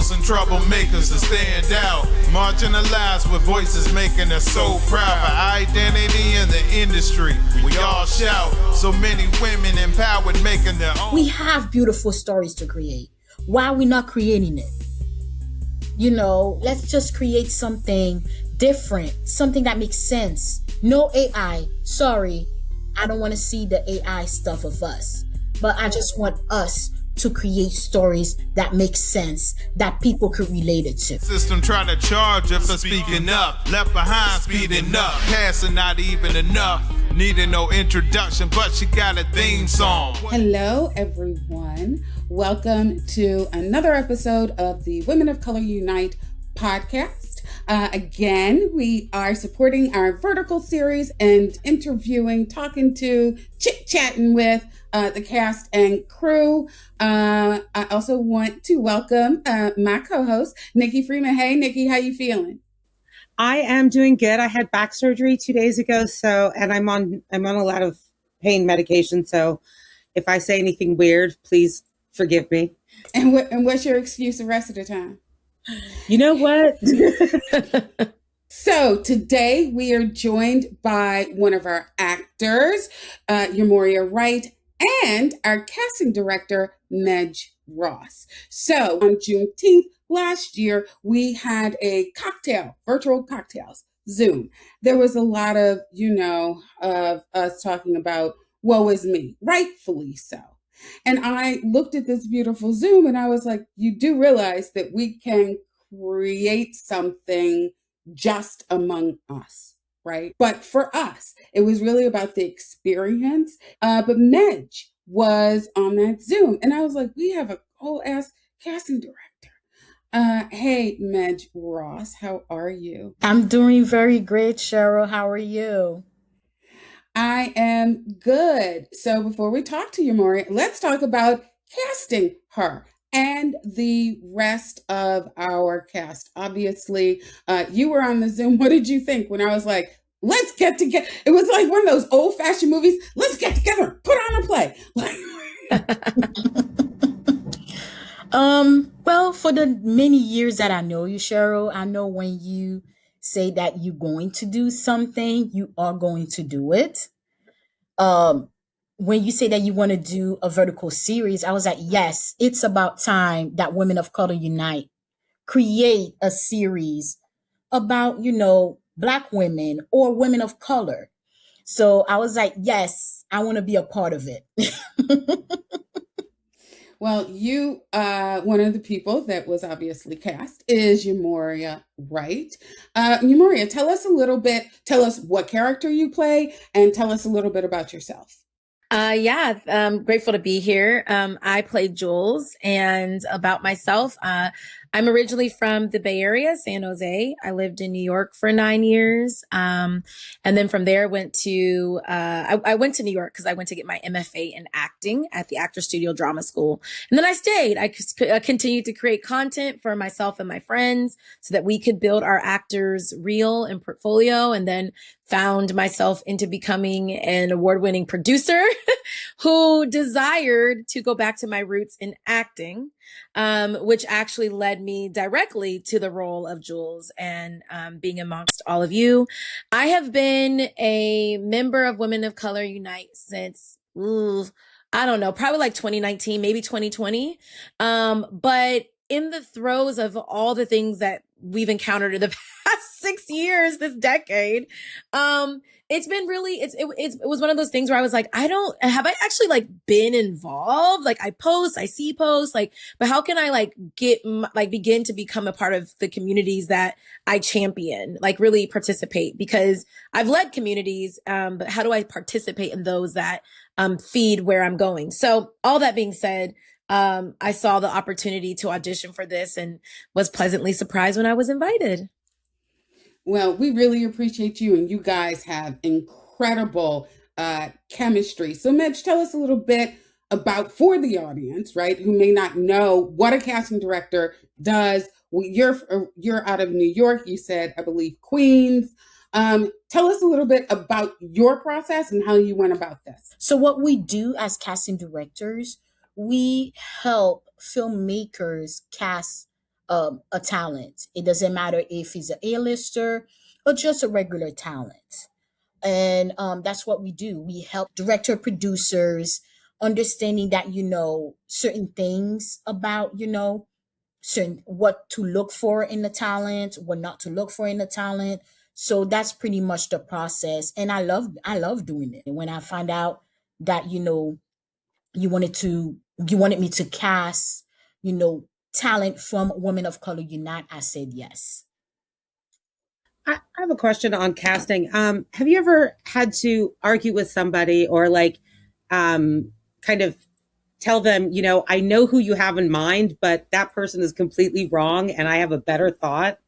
Chosen troublemakers to stand out, marginalized with voices making us so proud. For identity in the industry, we all shout. So many women empowered, making their own. We have beautiful stories to create. Why are we not creating it? You know, let's just create something different, something that makes sense. No AI. Sorry, I don't want to see the AI stuff of us, but I just want us to create stories that make sense, that people could relate it to. System try to charge us for speaking up, left behind speeding up, passing not even enough, needing no introduction, but she got a theme song. Hello everyone, welcome to another episode of the Women of Color Unite podcast. Again, we are supporting our vertical series and interviewing, talking to, chit-chatting with the cast and crew. I also want to welcome my co-host, Nicci Freeman. Hey, Nicci, how you feeling? I am doing good. I had back surgery 2 days ago, and I'm on a lot of pain medication. So if I say anything weird, please forgive me. And what's your excuse the rest of the time? You know what? So today we are joined by one of our actors, Yha Mourhia Wright, and our casting director, Medge Ross. So on Juneteenth last year, we had a virtual cocktails, Zoom. There was a lot of, of us talking about woe is me, rightfully so. And I looked at this beautiful Zoom and I was like, you do realize that we can create something just among us, right? But for us, it was really about the experience. But Medge was on that Zoom and I was like, we have a whole ass casting director. Hey, Medge Ross, how are you? I'm doing very great, Cheryl. How are you? I am good. So before we talk to Yha Mourhia, let's talk about casting her and the rest of our cast. Obviously, you were on the Zoom. What did you think when I was like, let's get together? It was like one of those old-fashioned movies. Let's get together, put on a play. Well, for the many years that I know you, Cheryl, I know when you say that you're going to do something, you are going to do it. When you say that you want to do a vertical series, I was like, yes, it's about time that Women of Color Unite create a series about, Black women or women of color. So I was like, yes, I want to be a part of it. Well, you, one of the people that was obviously cast is Yha Mourhia Wright. Yha Mourhia, tell us what character you play and tell us a little bit about yourself. I'm grateful to be here. I play Jules, and about myself, I'm originally from the Bay Area, San Jose. I lived in New York for 9 years. And then from there went to, I went to New York because I went to get my MFA in acting at the Actor Studio Drama School. And then I stayed. I continued to create content for myself and my friends so that we could build our actors' reel and portfolio, and then found myself into becoming an award-winning producer who desired to go back to my roots in acting, which actually led me directly to the role of Jules and being amongst all of you. I have been a member of Women of Color Unite since, I don't know, probably like 2019, maybe 2020. But in the throes of all the things that we've encountered in the past 6 years, this decade, it's been really, it was one of those things where I was like, have I actually like been involved? Like I see posts, like, but how can I begin to become a part of the communities that I champion, like really participate? Because I've led communities, but how do I participate in those that feed where I'm going? So all that being said, I saw the opportunity to audition for this and was pleasantly surprised when I was invited. Well, we really appreciate you, and you guys have incredible chemistry. So Medge, tell us a little bit about, for the audience, right, who may not know what a casting director does. You're out of New York, you said, I believe Queens. Tell us a little bit about your process and how you went about this. So what we do as casting directors, we help filmmakers cast a talent. It doesn't matter if he's an A-lister or just a regular talent. And that's what we do. We help director producers understanding that, certain things about, certain what to look for in the talent, what not to look for in the talent. So that's pretty much the process. And I love doing it. And when I find out that, you wanted me to cast, talent from Women of Color Unite, I said yes. I have a question on casting. Have you ever had to argue with somebody or like kind of tell them, I know who you have in mind, but that person is completely wrong and I have a better thought,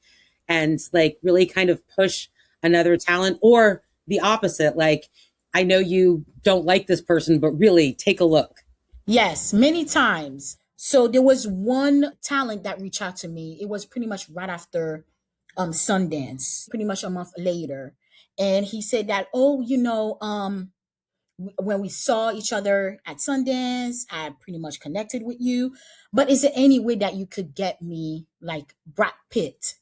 and like really kind of push another talent, or the opposite, like I know you don't like this person, but really take a look. Yes, many times. So there was one talent that reached out to me. It was pretty much right after Sundance, pretty much a month later. And he said that, oh, when we saw each other at Sundance, I pretty much connected with you. But is there any way that you could get me like Brad Pitt?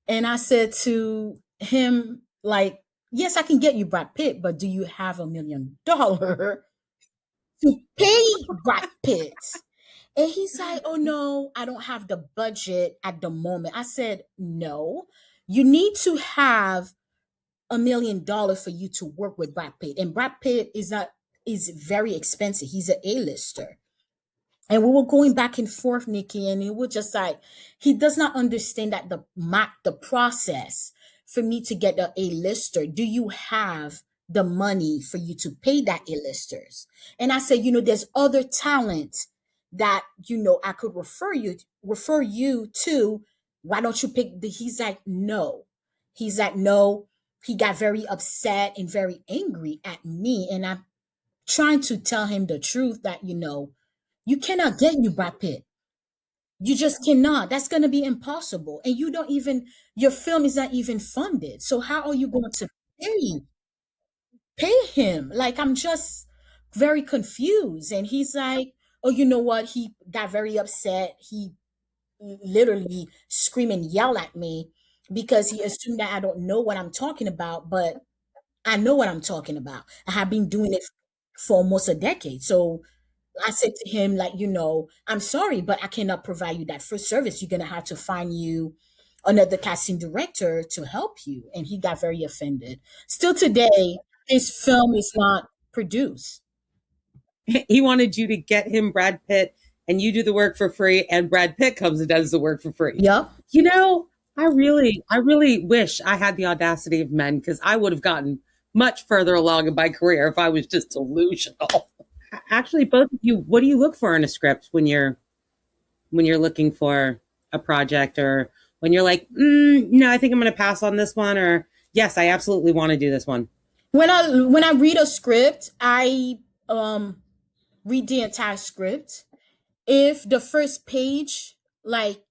And I said to him, like, yes, I can get you Brad Pitt, but do you have $1 million to pay Brad Pitt? And he's like, oh no, I don't have the budget at the moment. I said, no, you need to have $1 million for you to work with Brad Pitt. And Brad Pitt is very expensive. He's an A-lister. And we were going back and forth, Nicci, and he was just like, he does not understand that the process for me to get the A-lister. Do you have the money for you to pay that A-listers? And I said, there's other talent that I could refer you to. Why don't you pick the? He's like, no. He's like, no. He got very upset and very angry at me, and I'm trying to tell him the truth that you cannot get you Brad Pitt. You just cannot. That's going to be impossible. And your film is not even funded. So how are you going to pay pay him? Like, I'm just very confused. And he's like, oh, you know what? He got very upset. He literally scream and yell at me because he assumed that I don't know what I'm talking about, but I know what I'm talking about. I have been doing it for almost a decade. So I said to him, like, I'm sorry, but I cannot provide you that first service. You're going to have to find you another casting director to help you. And he got very offended. Still today, his film is not produced. He wanted you to get him Brad Pitt and you do the work for free, and Brad Pitt comes and does the work for free. Yep. I really wish I had the audacity of men, because I would have gotten much further along in my career if I was just delusional. Actually, both of you, what do you look for in a script when you're looking for a project, or when you're like, no, I think I'm going to pass on this one, or yes, I absolutely want to do this one? When I read a script, I read the entire script. If the first page, like,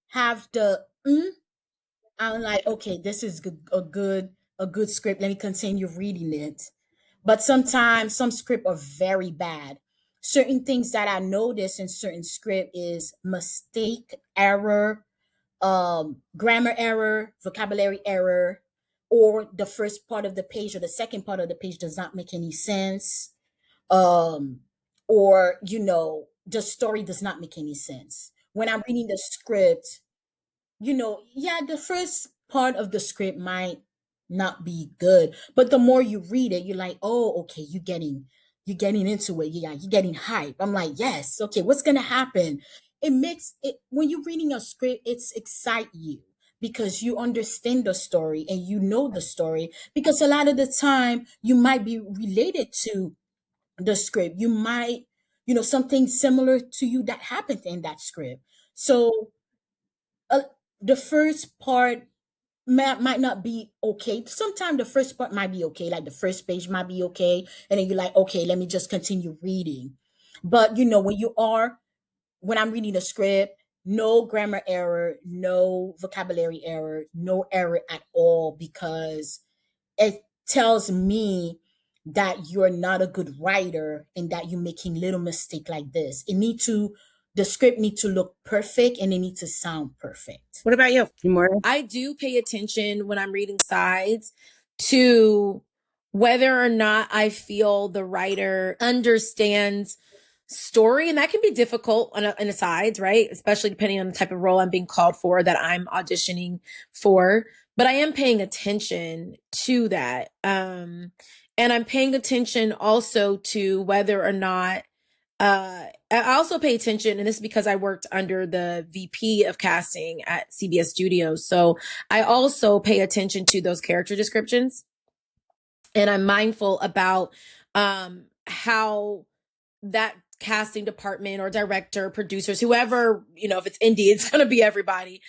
have the I'm like, okay, this is a good script. Let me continue reading it. But sometimes some script are very bad. Certain things that I notice in certain script is mistake, error, grammar error, vocabulary error, or the first part of the page or the second part of the page does not make any sense. Um, or the story does not make any sense. When I'm reading the script, yeah, the first part of the script might not be good, but the more you read it, you're like, oh, okay, you're getting into it. Yeah, you're getting hype. I'm like, yes, okay, what's gonna happen? It makes it when you're reading a script, it's excite you because you understand the story and you know the story. Because a lot of the time you might be related to the script. You might, something similar to you that happened in that script. So uh, the first part might not be okay. Sometimes the first part might be okay, like the first page might be okay, and then you're like, okay, let me just continue reading. But when I'm reading the script, no grammar error, no vocabulary error, no error at all, because it tells me that you're not a good writer and that you're making little mistake like this. It need to the script need to look perfect and they need to sound perfect. What about you, Mourhia? I do pay attention when I'm reading sides to whether or not I feel the writer understands story. And that can be difficult in asides, right? Especially depending on the type of role I'm being called for that I'm auditioning for. But I am paying attention to that. And I'm paying attention also to whether or not I also pay attention, and this is because I worked under the VP of casting at CBS Studios. So I also pay attention to those character descriptions. And I'm mindful about how that casting department or director, producers, whoever, if it's indie, it's going to be everybody,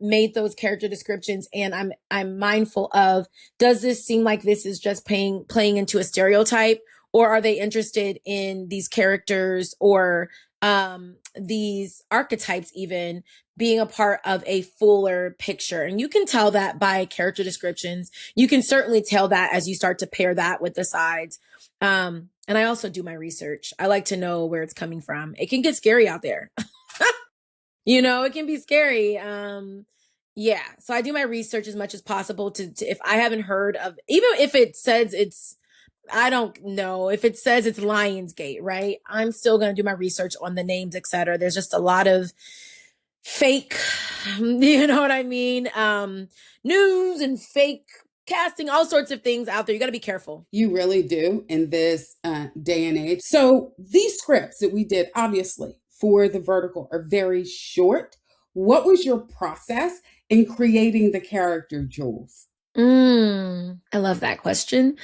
made those character descriptions. And I'm mindful of, does this seem like this is just playing into a stereotype, or are they interested in these characters or these archetypes even being a part of a fuller picture? And you can tell that by character descriptions. You can certainly tell that as you start to pair that with the sides. And I also do my research. I like to know where it's coming from. It can get scary out there. It can be scary. Yeah. So I do my research as much as possible to if I haven't heard of, even if it says I don't know if it says it's Lionsgate, right? I'm still going to do my research on the names, etc. There's just a lot of fake, you know what I mean? News and fake casting, all sorts of things out there. You got to be careful. You really do in this day and age. So these scripts that we did, obviously, for the vertical are very short. What was your process in creating the character, Jules? I love that question.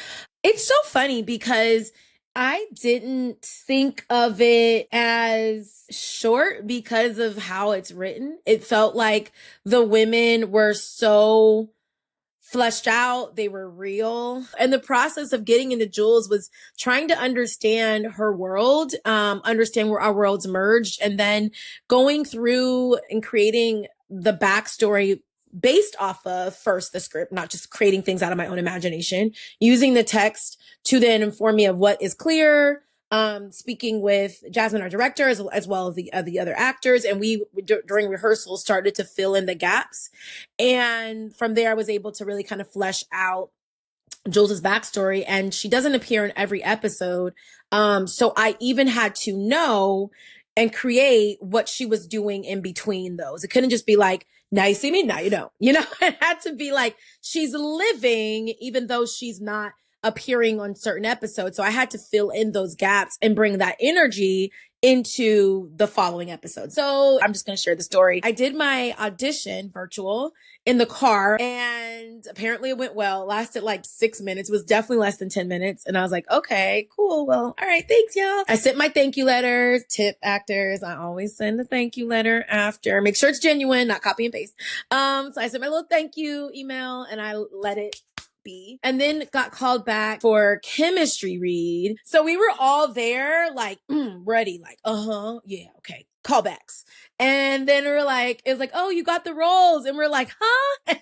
It's so funny because I didn't think of it as short because of how it's written. It felt like the women were so fleshed out. They were real. And the process of getting into Jules was trying to understand her world, understand where our worlds merged, and then going through and creating the backstory based off of first the script, not just creating things out of my own imagination, using the text to then inform me of what is clear, speaking with Jasmine, our director, as well as the other actors. And we, during rehearsal, started to fill in the gaps. And from there, I was able to really kind of flesh out Jules's backstory. And she doesn't appear in every episode. So I even had to know and create what she was doing in between those. It couldn't just be like, now you see me, now you don't. It had to be like she's living, even though she's not appearing on certain episodes. So I had to fill in those gaps and bring that energy into the following episode. So I'm just going to share the story. I did my audition virtual in the car, and apparently it went well. It lasted like 6 minutes. It was definitely less than 10 minutes. And I was like, okay, cool. Well, all right. Thanks, y'all. I sent my thank you letters. Tip actors, I always send a thank you letter after. Make sure it's genuine, not copy and paste. So I sent my little thank you email and I let it be, and then got called back for chemistry read. So we were all there, like, ready, like, yeah, okay, callbacks. And then we were like, it was like, oh, you got the roles. And we're like, huh? And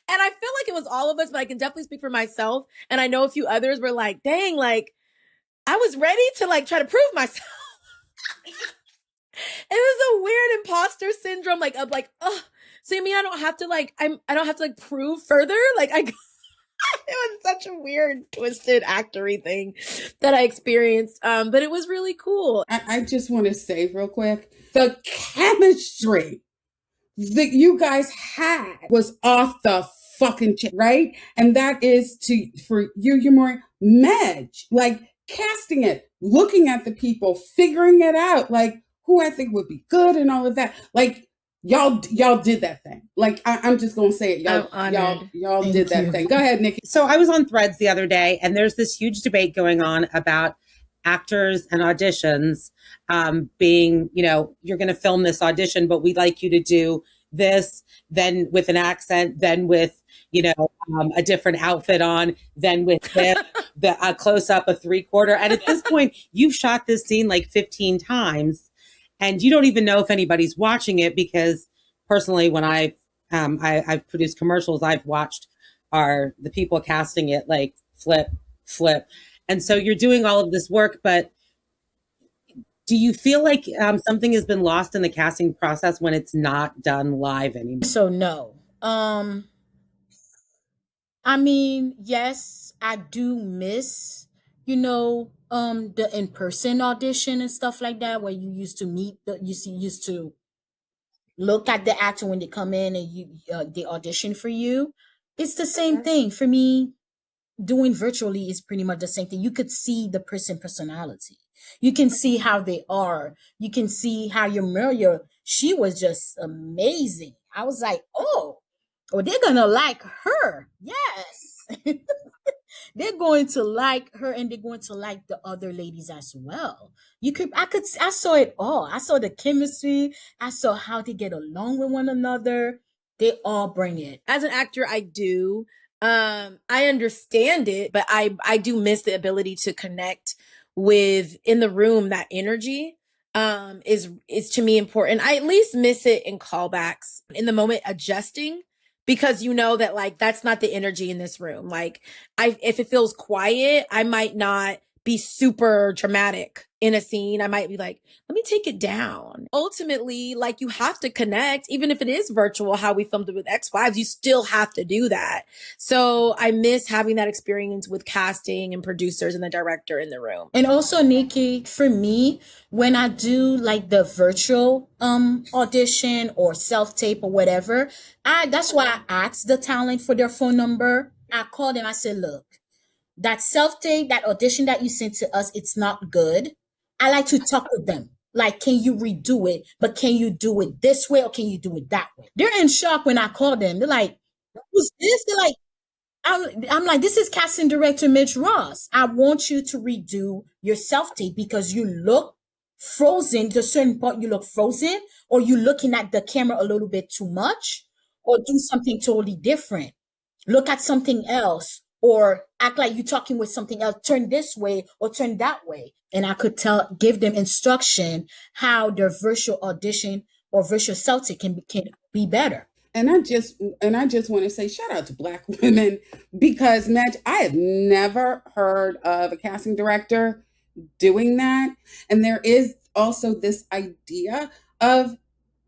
I feel like it was all of us, but I can definitely speak for myself. And I know a few others were like, dang, like, I was ready to like try to prove myself. It was a weird imposter syndrome, like, of like, oh, so you mean I don't have to like, I don't have to like prove further? Like, it was such a weird, twisted actory thing that I experienced. But it was really cool. I just want to say real quick, the chemistry that you guys had was off the fucking chain, right? And that is for you, Yha Mourhia, Medge, like casting it, looking at the people, figuring it out, like who I think would be good and all of that. Like, y'all did that thing. Like, I'm just gonna say it. Y'all did that thing. Go ahead, Nicci. So I was on Threads the other day, and there's this huge debate going on about actors and auditions being, you're going to film this audition, but we'd like you to do this, then with an accent, then with, a different outfit on, then with a close up, a 3/4. And at this point, you've shot this scene like 15 times. And you don't even know if anybody's watching it, because personally, when I've produced commercials, I've watched the people casting it like flip. And so you're doing all of this work, but Do you feel like something has been lost in the casting process when it's not done live anymore? So no. I mean, yes, I do miss, the in-person audition and stuff like that, where you used to meet used to look at the actor when they come in and they audition for you. It's the same thing for me. Doing virtually is pretty much the same thing. You could see the personality. You can see how they are. You can see how Yha Mourhia, she was just amazing. I was like, oh, they're gonna like her. Yes. They're going to like her and they're going to like the other ladies as well. I saw it all. I saw the chemistry. I saw how they get along with one another. They all bring it. As an actor, I do. I understand it, but I do miss the ability to connect with in the room. That energy is to me important. I at least miss it in callbacks in the moment adjusting, because you know that like that's not the energy in this room. Like if it feels quiet, I might not be super dramatic in a scene. I might be like, let me take it down. Ultimately, like you have to connect, even if it is virtual, how we filmed it with ex-wives, you still have to do that. So I miss having that experience with casting and producers and the director in the room. And also, Nicci, for me, when I do like the virtual audition or self-tape or whatever, that's why I asked the talent for their phone number. I called them, I said, look, that self-tape, that audition that you sent to us, it's not good. I like to talk with them. Like, can you redo it? But can you do it this way or can you do it that way? They're in shock when I call them. They're like, who's this? They're like, I'm like, this is casting director Medge Ross. I want you to redo your self-tape because you look frozen. To a certain point, you look frozen, or you looking at the camera a little bit too much, or do something totally different. Look at something else, or act like you're talking with something else. Turn this way or turn that way. And I could give them instruction how their virtual audition or virtual self-tape can be better. And I just want to say shout out to Black women, because Medge, I have never heard of a casting director doing that. And there is also this idea of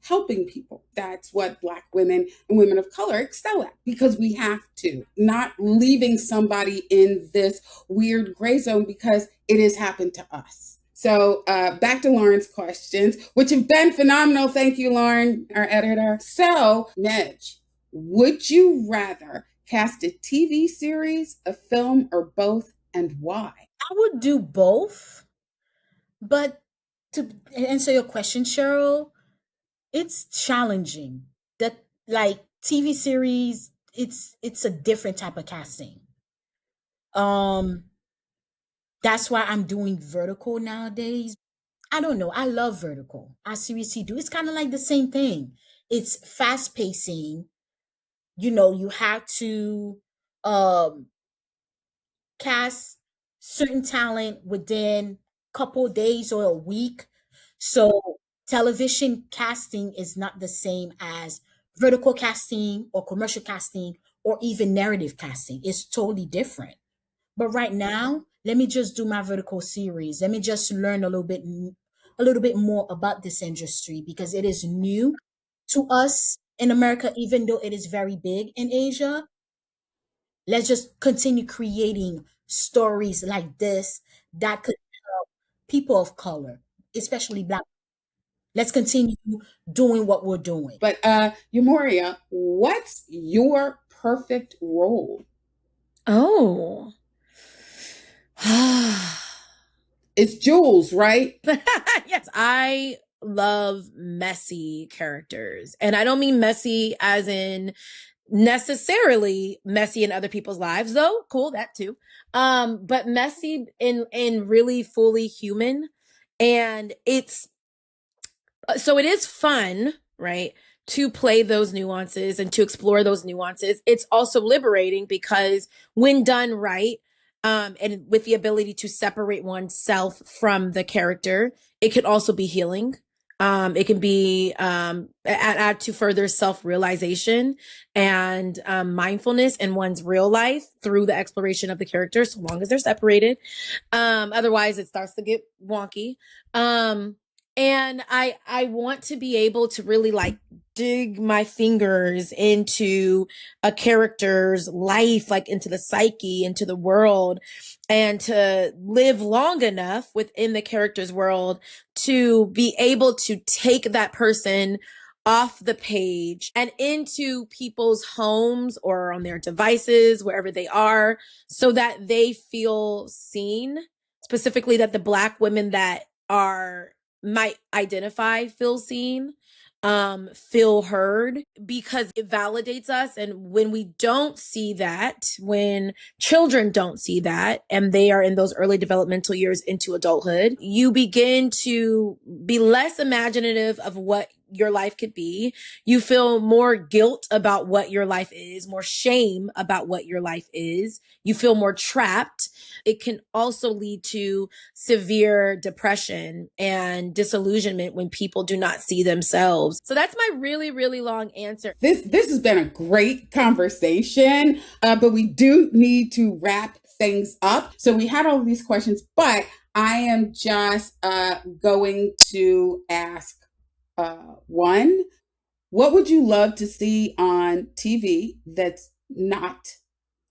helping people. That's what Black women and women of color excel at, because we have to, not leaving somebody in this weird gray zone because it has happened to us. So back to Lauren's questions, which have been phenomenal. Thank you, Lauren, our editor. So, Medge, would you rather cast a TV series, a film, or both, and why? I would do both. But to answer your question, Cheryl, it's challenging. That like TV series, it's a different type of casting. That's why I'm doing vertical nowadays. I don't know. I love vertical. I seriously do. It's kind of like the same thing. It's fast pacing. You have to cast certain talent within a couple days or a week. So television casting is not the same as vertical casting or commercial casting or even narrative casting. It's totally different. But right now, let me just do my vertical series. Let me just learn a little bit more about this industry because it is new to us in America, even though it is very big in Asia. Let's just continue creating stories like this that could help people of color, especially Black. Let's continue doing what we're doing. But Yha Mourhia, what's your perfect role? Oh. It's Jules, right? Yes, I love messy characters. And I don't mean messy as in necessarily messy in other people's lives, though. Cool, that too. But messy in really fully human. And it is fun, right? To play those nuances and to explore those nuances. It's also liberating because when done right, and with the ability to separate oneself from the character, it can also be healing. It can be add to further self-realization and mindfulness in one's real life through the exploration of the characters, so long as they're separated. Otherwise, it starts to get wonky. And I want to be able to really like dig my fingers into a character's life, like into the psyche, into the world, and to live long enough within the character's world to be able to take that person off the page and into people's homes or on their devices, wherever they are, so that they feel seen, specifically that the Black women that might identify feel seen, feel heard, because it validates us. And when we don't see that, when children don't see that, and they are in those early developmental years into adulthood, you begin to be less imaginative of what your life could be. You feel more guilt about what your life is, more shame about what your life is. You feel more trapped. It can also lead to severe depression and disillusionment when people do not see themselves. So that's my really, really long answer. This has been a great conversation, but we do need to wrap things up. So we had all of these questions, but I am just going to ask one, what would you love to see on TV that's not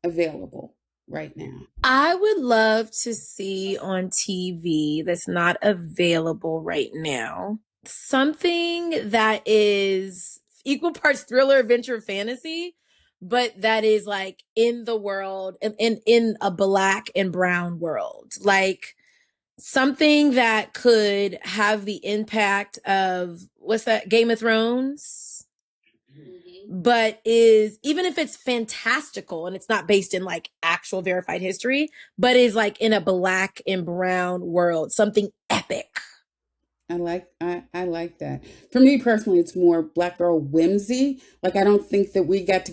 available right now? I would love to see on TV that's not available right now something that is equal parts thriller, adventure, fantasy, but that is like in the world, in a Black and brown world. Like something that could have the impact of, what's that, Game of Thrones? But is, even if it's fantastical and it's not based in like actual verified history, but is like in a Black and brown world, something epic. I like that. For me personally, it's more Black girl whimsy. Like, I don't think that we get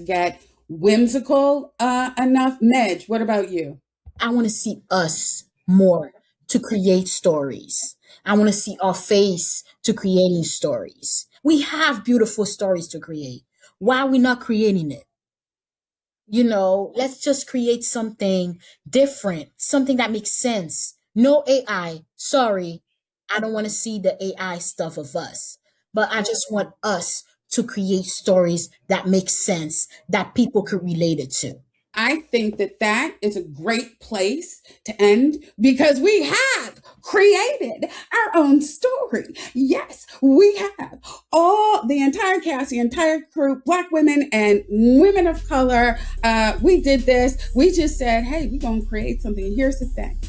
whimsical enough. Medge, what about you? I want to see us more to create stories. I want to see our face to creating stories. We have beautiful stories to create. Why are we not creating it? You know, let's just create something different, something that makes sense. No AI. Sorry, I don't want to see the AI stuff of us, but I just want us to create stories that make sense, that people could relate it to. I think that is a great place to end, because we have created our own story. Yes, we have. The entire cast, the entire crew, Black women and women of color. We did this. We just said, hey, we're going to create something. And here's the thing.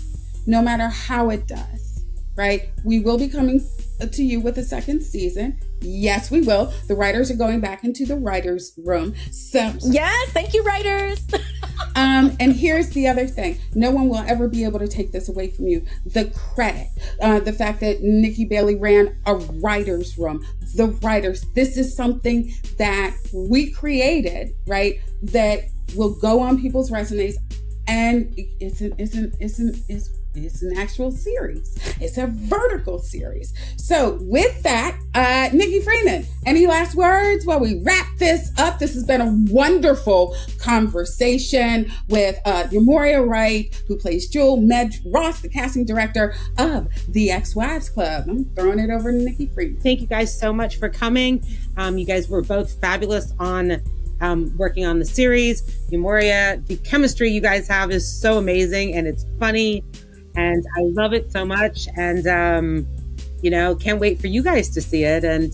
No matter how it does, right? We will be coming to you with a second season. Yes, we will. The writers are going back into the writers' room. So yes, thank you, writers. And here's the other thing. No one will ever be able to take this away from you. The credit, the fact that Nikki Bailey ran a writer's room, the writers, this is something that we created, right? That will go on people's resumes, and it's an actual series. It's a vertical series. So with that, Nicci Freeman, any last words while we wrap this up? This has been a wonderful conversation with Yha Mourhia Wright, who plays Jewel, Medge Ross, the casting director of the Ex-Wives Club. I'm throwing it over to Nicci Freeman. Thank you guys so much for coming. You guys were both fabulous on working on the series. Yha Mourhia, the chemistry you guys have is so amazing, and it's funny. And I love it so much. And, can't wait for you guys to see it, and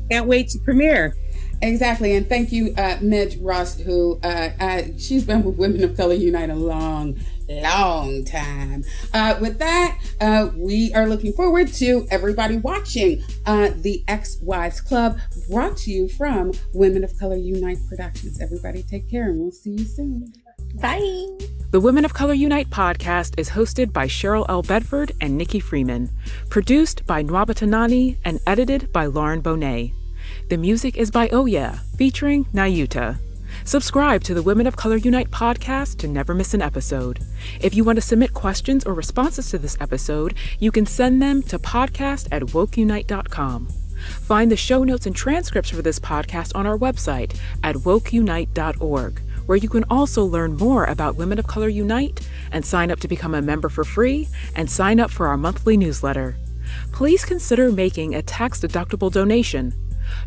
can't wait to premiere. Exactly. And thank you, Medge Ross, who she's been with Women of Color Unite a long time. With that, we are looking forward to everybody watching the Ex-Wives Club, brought to you from Women of Color Unite Productions. Everybody take care, and we'll see you soon. Bye. The Women of Color Unite podcast is hosted by Cheryl L. Bedford and Nicci Freeman, produced by Nwabata Nnani, and edited by Lauren Bonett. The music is by Oh Yeah, featuring Nayuta. Subscribe to the Women of Color Unite podcast to never miss an episode. If you want to submit questions or responses to this episode, you can send them to podcast@woceunite.com. Find the show notes and transcripts for this podcast on our website at WOCUnite.org, where you can also learn more about Women of Color Unite and sign up to become a member for free and sign up for our monthly newsletter. Please consider making a tax-deductible donation.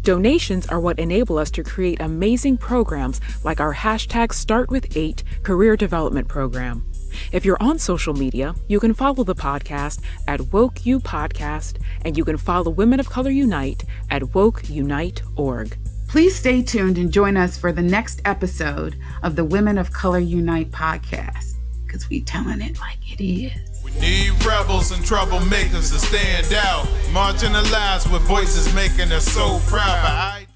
Donations are what enable us to create amazing programs like our #StartWith8 career development program. If you're on social media, you can follow the podcast at WOCU Podcast, and you can follow Women of Color Unite at WOCUnite.org. Please stay tuned and join us for the next episode of the Women of Color Unite podcast, because we telling it like it is. We need rebels and troublemakers to stand out, marginalized with voices making us so proud.